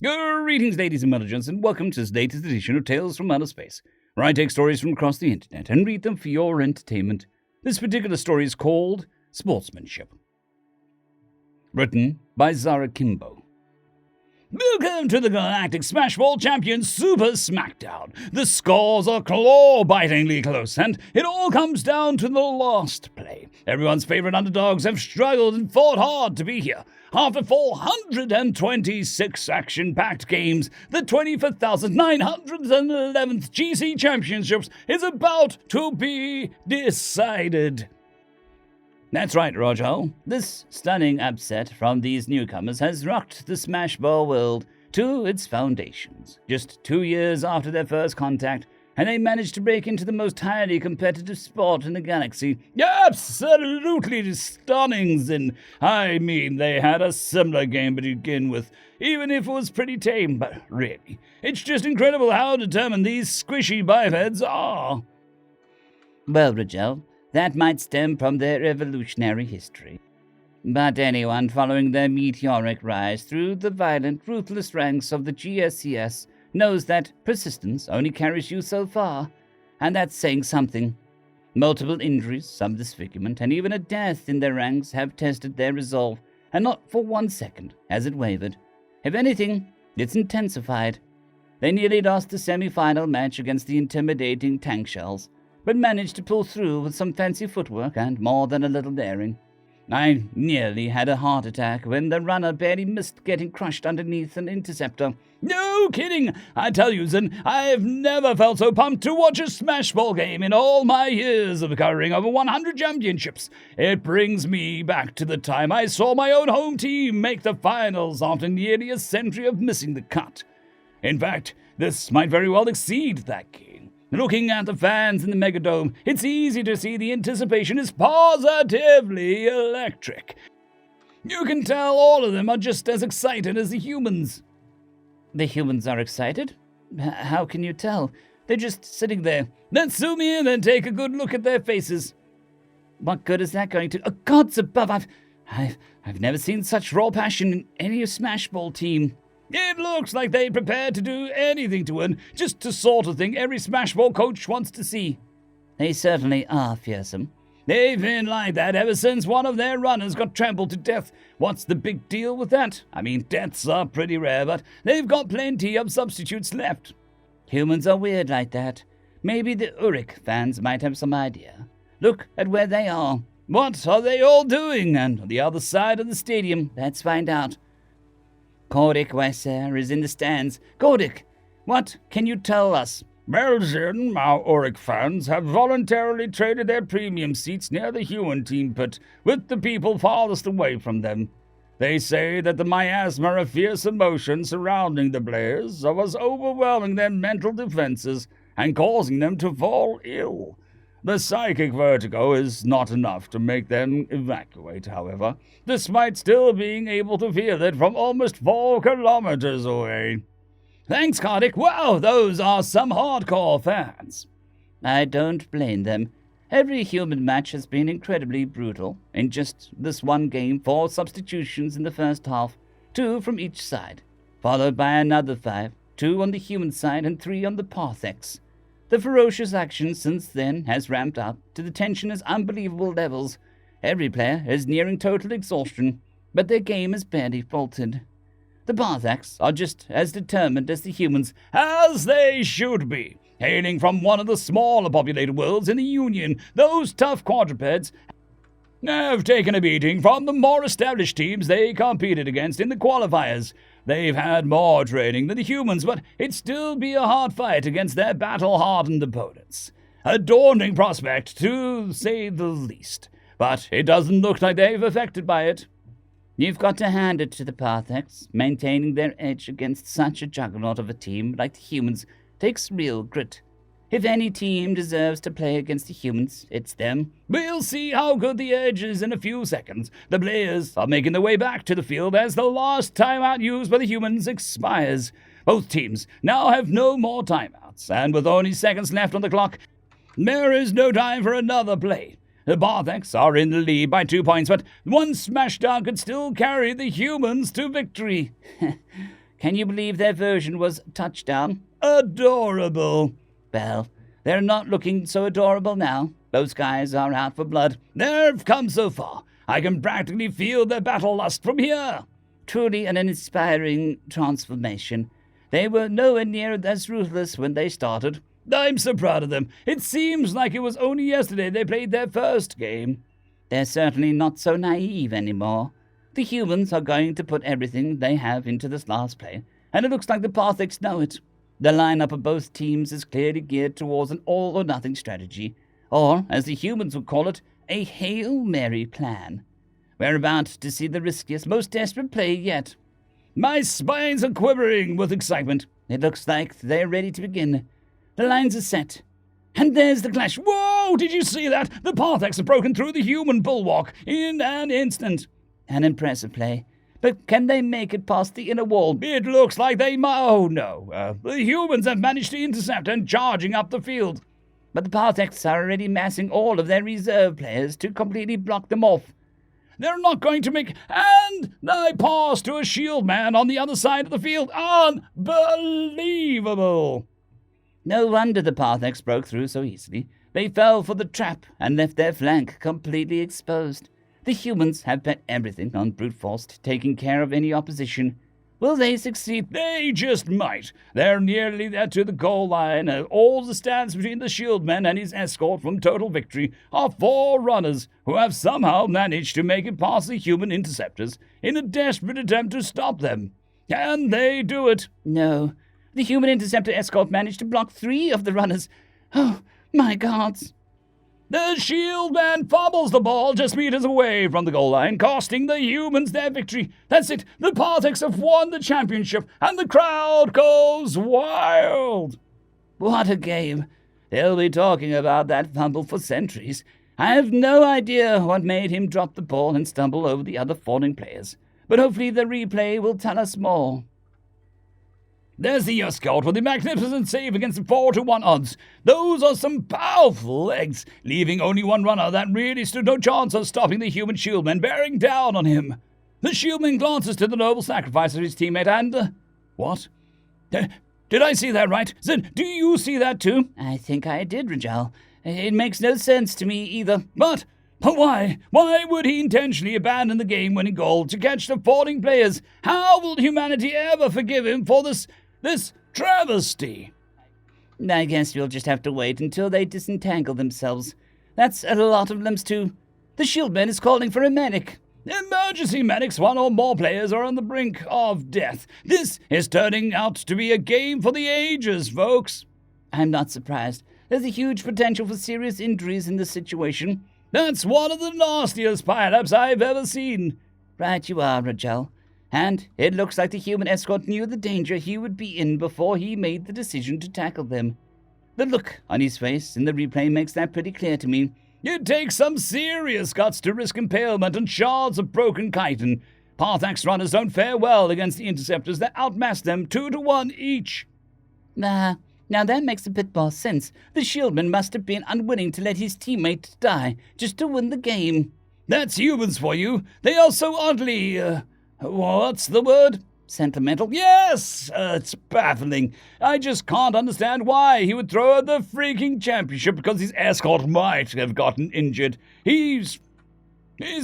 Greetings, ladies and gents, and welcome to this latest edition of Tales from Outer Space, where I take stories from across the internet and read them for your entertainment. This particular story is called Sportsmanship. Written by zarikimbo. Welcome to the Galactic Smashball Champions Super Smackdown. The scores are claw-bitingly close, and it all comes down to the last play. Everyone's favorite underdogs have struggled and fought hard to be here. After 426 action-packed games, the 25,911th GC Championships is about to be decided. That's right, Rojo. This stunning upset from these newcomers has rocked the Smashball world to its foundations. Just 2 years after their first contact, and they managed to break into the most highly competitive sport in the galaxy. Absolutely stunning, Zin. I mean, they had a similar game to begin with, even if it was pretty tame, but really, it's just incredible how determined these squishy bipeds are. Well, Rojo, that might stem from their evolutionary history. But anyone following their meteoric rise through the violent, ruthless ranks of the GSCS knows that persistence only carries you so far, and that's saying something. Multiple injuries, some disfigurement, and even a death in their ranks have tested their resolve, and not for 1 second has it wavered. If anything, it's intensified. They nearly lost the semi-final match against the intimidating tank shells, but managed to pull through with some fancy footwork and more than a little daring. I nearly had a heart attack when the runner barely missed getting crushed underneath an interceptor. No kidding! I tell you, Zen, I've never felt so pumped to watch a Smashball game in all my years of covering over 100 championships. It brings me back to the time I saw my own home team make the finals after nearly a century of missing the cut. In fact, this might very well exceed that game. Looking at the fans in the Megadome, it's easy to see the anticipation is positively electric. You can tell all of them are just as excited as the humans. The humans are excited? How can you tell? They're just sitting there. Let's zoom in and take a good look at their faces. What good is that going to? Oh, gods above, I've never seen such raw passion in any Smashball team. It looks like they prepared to do anything to win, just the sort of thing every Smashball coach wants to see. They certainly are fearsome. They've been like that ever since one of their runners got trampled to death. What's the big deal with that? I mean, deaths are pretty rare, but they've got plenty of substitutes left. Humans are weird like that. Maybe the Orc fans might have some idea. Look at where they are. What are they all doing? And on the other side of the stadium, let's find out. Cordic Wesser is in the stands. Cordic, what can you tell us? Well, Zin, our Orc fans have voluntarily traded their premium seats near the human team pit with the people farthest away from them. They say that the miasma of fierce emotion surrounding the players was overwhelming their mental defenses and causing them to fall ill. The psychic vertigo is not enough to make them evacuate, however, despite still being able to feel it from almost 4 kilometers away. Thanks, Cardick. Wow, those are some hardcore fans. I don't blame them. Every human match has been incredibly brutal. In just this one game, 4 substitutions in the first half, 2 from each side, followed by another 5, 2 on the human side and 3 on the Parthex. The ferocious action since then has ramped up to the tension at unbelievable levels. Every player is nearing total exhaustion, but their game is barely faltered. The Parthex are just as determined as the humans, as they should be. Hailing from one of the smaller populated worlds in the Union, those tough quadrupeds have taken a beating from the more established teams they competed against in the qualifiers. They've had more training than the humans, but it'd still be a hard fight against their battle-hardened opponents. A daunting prospect, to say the least. But it doesn't look like they've affected by it. You've got to hand it to the Parthex. Maintaining their edge against such a juggernaut of a team like the humans takes real grit. If any team deserves to play against the humans, it's them. We'll see how good the edge is in a few seconds. The players are making their way back to the field as the last timeout used by the humans expires. Both teams now have no more timeouts, and with only seconds left on the clock, there is no time for another play. The Parthex are in the lead by 2 points, but one smashdown could still carry the humans to victory. Can you believe their version was touchdown? Adorable. Well, they're not looking so adorable now. Those guys are out for blood. They've come so far. I can practically feel their battle lust from here. Truly an inspiring transformation. They were nowhere near as ruthless when they started. I'm so proud of them. It seems like it was only yesterday they played their first game. They're certainly not so naive anymore. The humans are going to put everything they have into this last play, and it looks like the Parthics know it. The lineup of both teams is clearly geared towards an all-or-nothing strategy, or, as the humans would call it, a Hail Mary plan. We're about to see the riskiest, most desperate play yet. My spines are quivering with excitement. It looks like they're ready to begin. The lines are set. And there's the clash. Whoa! Did you see that? The Parthics have broken through the human bulwark in an instant. An impressive play. But can they make it past the inner wall? It looks like they might. Oh, no. The humans have managed to intercept and charging up the field. But the Parthics are already massing all of their reserve players to completely block them off. They're not going to make... And they pass to a shield man on the other side of the field. Unbelievable! No wonder the Parthics broke through so easily. They fell for the trap and left their flank completely exposed. The humans have bet everything on brute force taking care of any opposition. Will they succeed? They just might. They're nearly there to the goal line. All the stands between the shieldman and his escort from total victory are 4 runners who have somehow managed to make it past the human interceptors in a desperate attempt to stop them. Can they do it? No. The human interceptor escort managed to block 3 of the runners. Oh, my gods. The shield man fumbles the ball just meters away from the goal line, costing the humans their victory. That's it. The Parthics have won the championship, and the crowd goes wild. What a game. They'll be talking about that fumble for centuries. I have no idea what made him drop the ball and stumble over the other falling players, but hopefully the replay will tell us more. There's the escort with the magnificent save against the 4-1 odds. Those are some powerful legs, leaving only 1 runner that really stood no chance of stopping the human shieldman bearing down on him. The shieldman glances to the noble sacrifice of his teammate and... What? Did I see that right? Zed, do you see that too? I think I did, Rajal. It makes no sense to me either. But why? Why would he intentionally abandon the game-winning goal to catch the falling players? How will humanity ever forgive him for this travesty? I guess you'll just have to wait until they disentangle themselves. That's a lot of limbs too. The shieldman is calling for a medic. Emergency medics, 1 or more players are on the brink of death. This is turning out to be a game for the ages, folks. I'm not surprised. There's a huge potential for serious injuries in this situation. That's one of the nastiest pile-ups I've ever seen. Right you are, Rajal. And it looks like the human escort knew the danger he would be in before he made the decision to tackle them. The look on his face in the replay makes that pretty clear to me. It takes some serious guts to risk impalement and shards of broken chitin. Parthax runners don't fare well against the interceptors that outmass them 2-1 each. Now that makes a bit more sense. The shieldman must have been unwilling to let his teammate die just to win the game. That's humans for you. They are so oddly, what's the word? Sentimental? Yes! It's baffling. I just can't understand why he would throw out the freaking championship because his escort might have gotten injured. His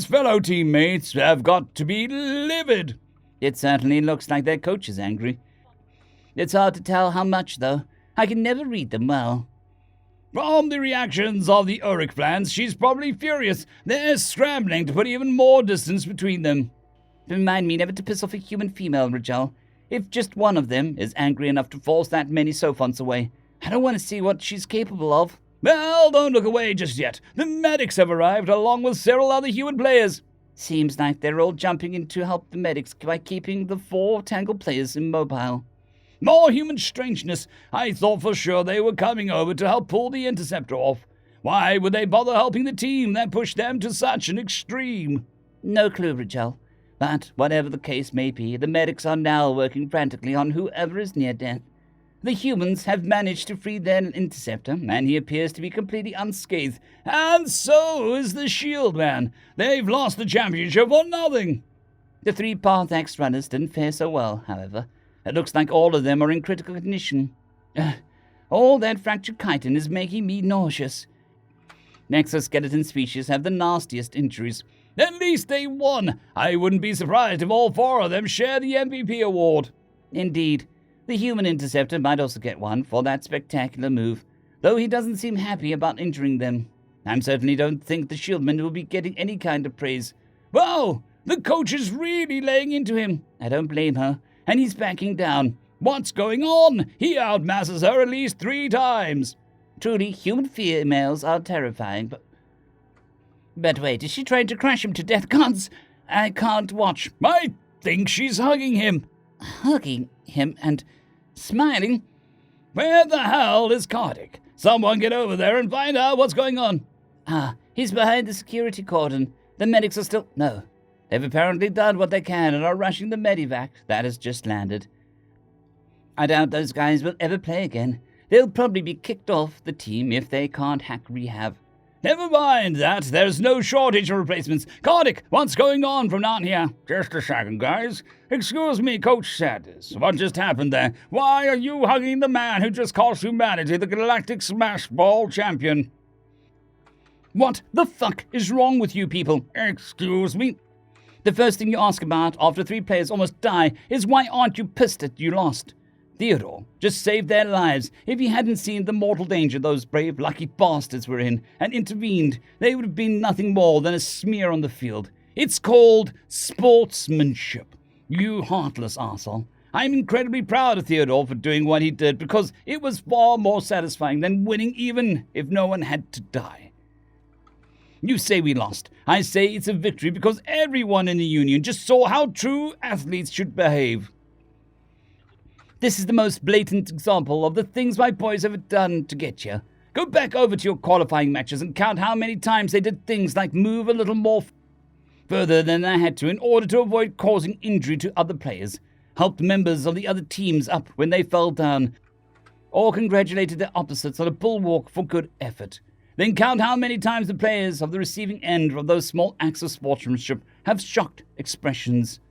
fellow teammates have got to be livid. It certainly looks like their coach is angry. It's hard to tell how much, though. I can never read them well. From the reactions of the Orc plans, she's probably furious. They're scrambling to put even more distance between them. Remind me never to piss off a human female, Rajal. If just one of them is angry enough to force that many sophons away, I don't want to see what she's capable of. Well, don't look away just yet. The medics have arrived along with several other human players. Seems like they're all jumping in to help the medics by keeping the 4 tangled players immobile. More human strangeness. I thought for sure they were coming over to help pull the interceptor off. Why would they bother helping the team that pushed them to such an extreme? No clue, Rajal. But whatever the case may be, the medics are now working frantically on whoever is near death. The humans have managed to free their interceptor, and he appears to be completely unscathed. And so is the shield man. They've lost the championship for nothing. The 3 Parthax runners didn't fare so well, however. It looks like all of them are in critical condition. All that fractured chitin is making me nauseous. Exoskeleton species have the nastiest injuries. At least they won. I wouldn't be surprised if all 4 of them share the MVP award. Indeed. The human interceptor might also get one for that spectacular move, though he doesn't seem happy about injuring them. I certainly don't think the shieldman will be getting any kind of praise. Wow! The coach is really laying into him. I don't blame her, and he's backing down. What's going on? He outmasses her at least 3 times. Truly, human females are terrifying, But wait, is she trying to crush him to death? Gods, I can't watch. I think she's hugging him. Hugging him and smiling? Where the hell is Galactic? Someone get over there and find out what's going on. He's behind the security cordon. The medics are still... No. They've apparently done what they can and are rushing the medivac that has just landed. I doubt those guys will ever play again. They'll probably be kicked off the team if they can't hack rehab. Never mind that. There's no shortage of replacements. Galactic, what's going on from down here? Just a second, guys. Excuse me, Coach Sanders. What just happened there? Why are you hugging the man who just cost humanity the Galactic Smash Ball champion? What the fuck is wrong with you people? Excuse me? The first thing you ask about after 3 players almost die is why aren't you pissed that you lost? Theodore just saved their lives. If he hadn't seen the mortal danger those brave, lucky bastards were in and intervened, they would have been nothing more than a smear on the field. It's called sportsmanship. You heartless arsehole. I'm incredibly proud of Theodore for doing what he did because it was far more satisfying than winning even if no one had to die. You say we lost. I say it's a victory because everyone in the Union just saw how true athletes should behave. This is the most blatant example of the things my boys have done to get you. Go back over to your qualifying matches and count how many times they did things like move a little more further than they had to in order to avoid causing injury to other players, helped members of the other teams up when they fell down, or congratulated their opposites on a bulwark for good effort. Then count how many times the players of the receiving end of those small acts of sportsmanship have shocked expressions.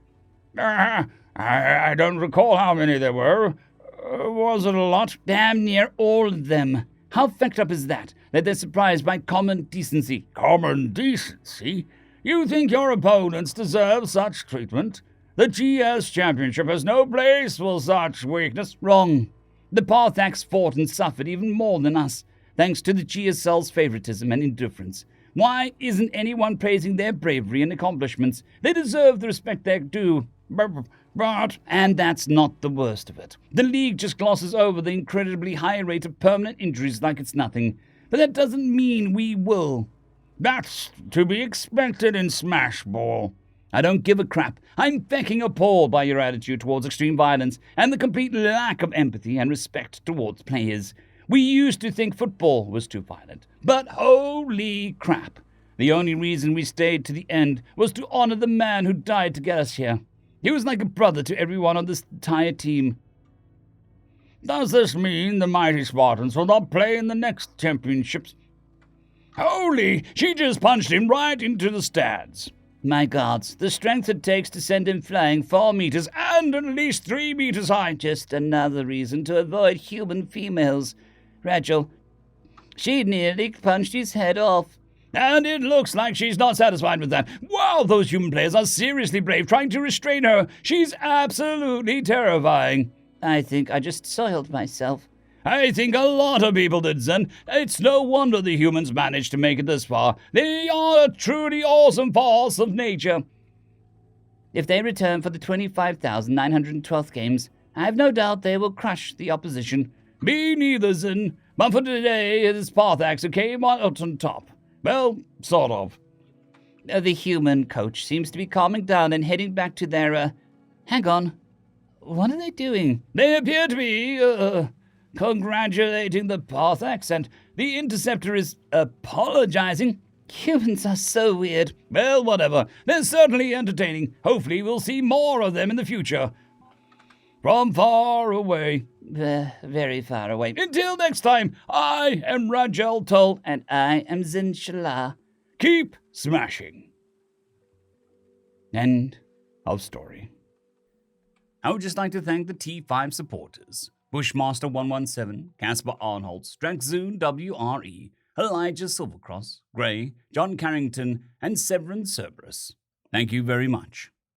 I don't recall how many there were. Was it a lot? Damn near all of them. How fucked up is that they're surprised by common decency? Common decency? You think your opponents deserve such treatment? The GS Championship has no place for such weakness. Wrong. The Parthax fought and suffered even more than us, thanks to the GSL's favoritism and indifference. Why isn't anyone praising their bravery and accomplishments? They deserve the respect they're due. But, and that's not the worst of it. The league just glosses over the incredibly high rate of permanent injuries like it's nothing. But that doesn't mean we will. That's to be expected in Smash Ball. I don't give a crap. I'm fucking appalled by your attitude towards extreme violence and the complete lack of empathy and respect towards players. We used to think football was too violent. But holy crap. The only reason we stayed to the end was to honor the man who died to get us here. He was like a brother to everyone on this entire team. Does this mean the mighty Spartans will not play in the next championships? Holy, she just punched him right into the stands. My gods, the strength it takes to send him flying 4 meters and at least 3 meters high. Just another reason to avoid human females. Rachel, she nearly punched his head off. And it looks like she's not satisfied with that. Wow, those human players are seriously brave trying to restrain her. She's absolutely terrifying. I think I just soiled myself. I think a lot of people did, Zen. It's no wonder the humans managed to make it this far. They are a truly awesome force of nature. If they return for the 25,912th games, I have no doubt they will crush the opposition. Me neither, Zen. But for today, it is Parthax who came out on top. Well, sort of. The human coach seems to be calming down and heading back to their, Hang on. What are they doing? They appear to be, congratulating the Parthax, and the Interceptor is apologizing. Humans are so weird. Well, whatever. They're certainly entertaining. Hopefully we'll see more of them in the future. From far away. Very far away. Until next time, I am Rajel Tull. And I am Zinshallah. Keep smashing. End of story. I would just like to thank the T5 supporters: Bushmaster117, Casper Arnholtz, Drexzoon WRE, Elijah Silvercross, Gray, John Carrington, and Severin Cerberus. Thank you very much.